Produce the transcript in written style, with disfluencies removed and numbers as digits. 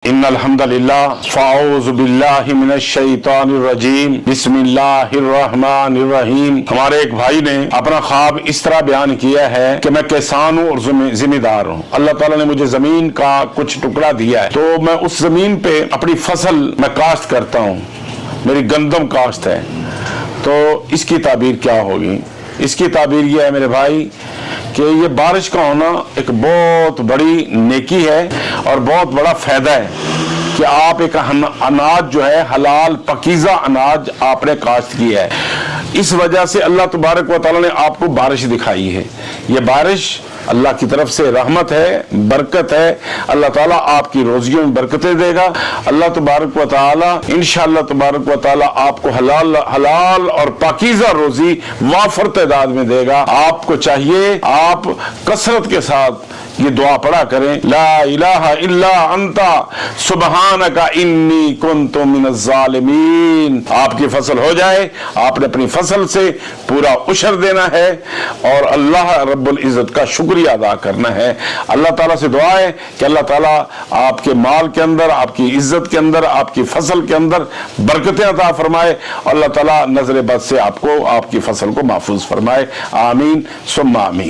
ان الحمدللہ فاعوذ باللہ من الشیطان الرجیم بسم اللہ الرحمن الرحیم۔ ہمارے ایک بھائی نے اپنا خواب اس طرح بیان کیا ہے کہ میں کسان ہوں اور ذمہ دار ہوں، اللہ تعالیٰ نے مجھے زمین کا کچھ ٹکڑا دیا ہے تو میں اس زمین پہ اپنی فصل میں کاشت کرتا ہوں، میری گندم کاشت ہے، تو اس کی تعبیر کیا ہوگی؟ اس کی تعبیر یہ ہے میرے بھائی کہ یہ بارش کا ہونا ایک بہت بڑی نیکی ہے اور بہت بڑا فائدہ ہے کہ آپ ایک اناج جو ہے حلال پاکیزہ اناج آپ نے کاشت کیا ہے، اس وجہ سے اللہ تبارک و تعالیٰ نے آپ کو بارش دکھائی ہے۔ یہ بارش اللہ کی طرف سے رحمت ہے، برکت ہے، اللہ تعالیٰ آپ کی روزیوں میں برکتیں دے گا، اللہ تبارک و تعالیٰ انشاءاللہ تبارک و تعالیٰ آپ کو حلال اور پاکیزہ روزی وافر تعداد میں دے گا۔ آپ کو چاہیے آپ کثرت کے ساتھ یہ دعا پڑھا کریں، لا الہ الا انت سبحانک انی کنت من الظالمین۔ آپ کی فصل ہو جائے، آپ نے اپنی فصل سے پورا عشر دینا ہے اور اللہ رب العزت کا شکریہ ادا کرنا ہے۔ اللہ تعالیٰ سے دعا ہے کہ اللہ تعالیٰ آپ کے مال کے اندر، آپ کی عزت کے اندر، آپ کی فصل کے اندر برکتیں عطا فرمائے، اللہ تعالیٰ نظر بد سے آپ کو، آپ کی فصل کو محفوظ فرمائے، آمین ثم آمین۔